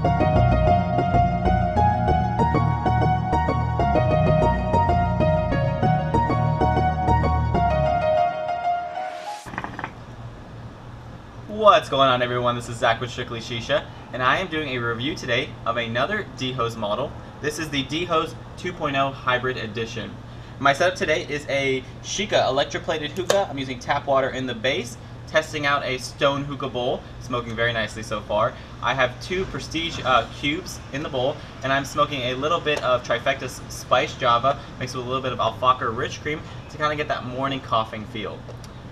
What's going on, everyone? This is Zach with StrictlyShisha, and I am doing a review today of another D-Hose model. This is the D-Hose 2.0 Hybrid Edition. My setup today is a Shisha electroplated hookah. I'm using tap water in the base, testing out a stone hookah bowl, smoking very nicely so far. I have two Prestige cubes in the bowl, and I'm smoking a little bit of Trifecta Spiced Java, mixed with a little bit of Alfaka Rich Cream to kind of get that morning coughing feel.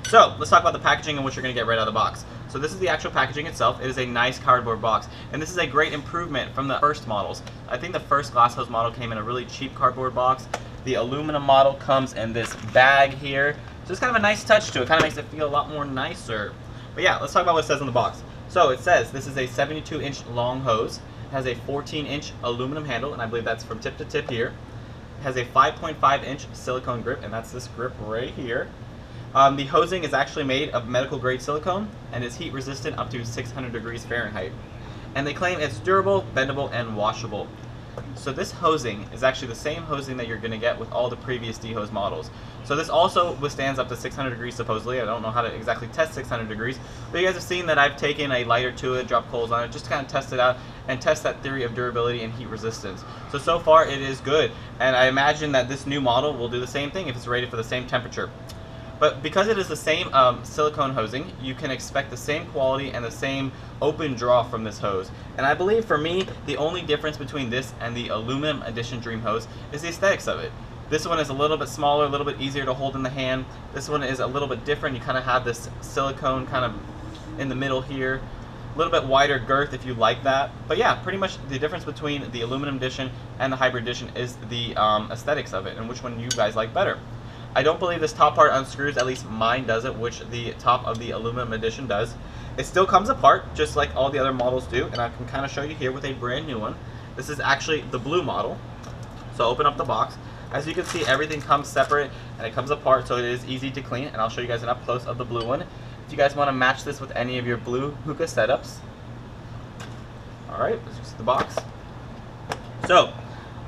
So let's talk about the packaging and what you're going to get right out of the box. So this is the actual packaging itself. It is a nice cardboard box, and this is a great improvement from the first models. I think the first glass hose model came in a really cheap cardboard box. The aluminum model comes in this bag here. So it's kind of a nice touch to it. Kind of makes it feel a lot more nicer. But yeah, let's talk about what it says on the box. So it says this is a 72-inch long hose. It has a 14-inch aluminum handle, and I believe that's from tip to tip here. It has a 5.5-inch silicone grip, and that's this grip right here. The hosing is actually made of medical grade silicone and is heat resistant up to 600 degrees Fahrenheit. And they claim it's durable, bendable, and washable. So this hosing is actually the same hosing that you're going to get with all the previous D-Hose models. So this also withstands up to 600 degrees supposedly. I don't know how to exactly test 600 degrees, but you guys have seen that I've taken a lighter to it, dropped coals on it, just to kind of test it out and test that theory of durability and heat resistance. So far it is good, and I imagine that this new model will do the same thing if it's rated for the same temperature. But because it is the same silicone hosing, you can expect the same quality and the same open draw from this hose. And I believe for me, the only difference between this and the aluminum edition Dream hose is the aesthetics of it. This one is a little bit smaller, a little bit easier to hold in the hand. This one is a little bit different. You kind of have this silicone kind of in the middle here. A little bit wider girth if you like that. But yeah, pretty much the difference between the aluminum edition and the hybrid edition is the aesthetics of it and which one you guys like better. I don't believe this top part unscrews, at least mine doesn't, which the top of the aluminum edition does. It still comes apart, just like all the other models do, and I can kind of show you here with a brand new one. This is actually the blue model. So open up the box. As you can see, everything comes separate, and it comes apart, so it is easy to clean, and I'll show you guys an up close of the blue one. If you guys want to match this with any of your blue hookah setups. Alright, this is the box. So,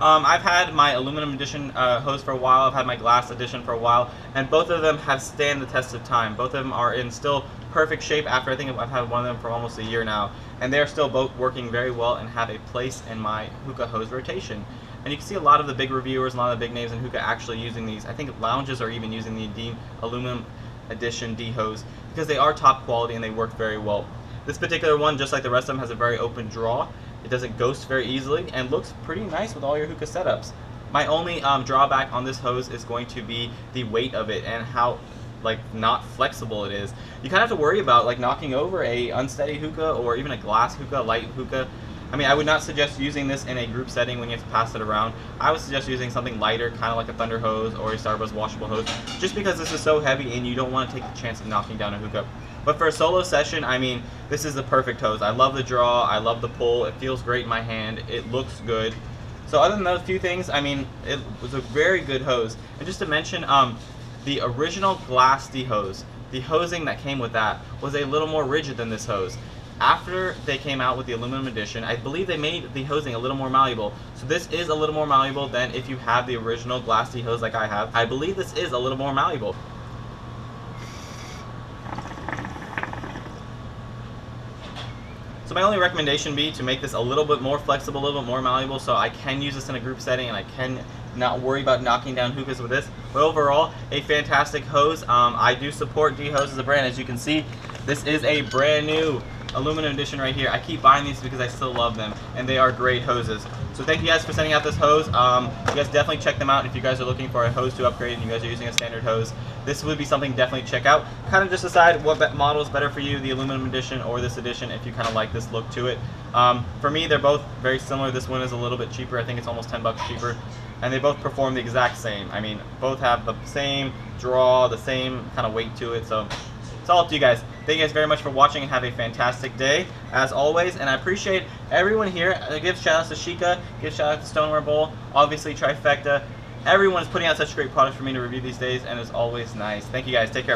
I've had my aluminum edition hose for a while, I've had my glass edition for a while, and both of them have stand the test of time. Both of them are in still perfect shape after I think I've had one of them for almost a year now, and they're still both working very well and have a place in my hookah hose rotation. And you can see a lot of the big reviewers, a lot of the big names in hookah actually using these. I think lounges are even using the aluminum edition D-Hose because they are top quality and they work very well. This particular one, just like the rest of them, has a very open draw. It doesn't ghost very easily and looks pretty nice with all your hookah setups. My only drawback on this hose is going to be the weight of it and how not flexible it is. You kind of have to worry about knocking over a unsteady hookah or even a glass hookah, light hookah. I mean, I would not suggest using this in a group setting when you have to pass it around. I would suggest using something lighter, kind of like a Thunder hose or a Starbucks washable hose, just because this is so heavy and you don't want to take the chance of knocking down a hookah. But for a solo session, I mean, this is the perfect hose. I love the draw, I love the pull, it feels great in my hand, it looks good. So other than those few things, I mean, it was a very good hose. And just to mention, the original glass D-Hose, the hosing that came with that was a little more rigid than this hose. After they came out with the aluminum edition, I believe they made the hosing a little more malleable. So this is a little more malleable than if you have the original glass D-Hose like I have. I believe this is a little more malleable. So my only recommendation would be to make this a little bit more flexible, a little bit more malleable, so I can use this in a group setting and I can not worry about knocking down hookahs with this. But overall, a fantastic hose. I do support D-Hose as a brand. As you can see, this is a brand new aluminum edition right here. I keep buying these because I still love them, and they are great hoses. So thank you guys for sending out this hose. You guys definitely check them out if you guys are looking for a hose to upgrade and you guys are using a standard hose. This would be something definitely check out. Kind of just decide what model is better for you, the aluminum edition or this edition, if you kind of like this look to it. For me, they're both very similar. This one is a little bit cheaper. I think it's almost 10 bucks cheaper. And they both perform the exact same. I mean, both have the same draw, the same kind of weight to it. So it's all up to you guys. Thank you guys very much for watching and have a fantastic day, as always. And I appreciate everyone here. Give shout outs to Shisha, give shout out to Stoneware Bowl, obviously Trifecta. Everyone is putting out such great products for me to review these days, and it's always nice. Thank you guys. Take care.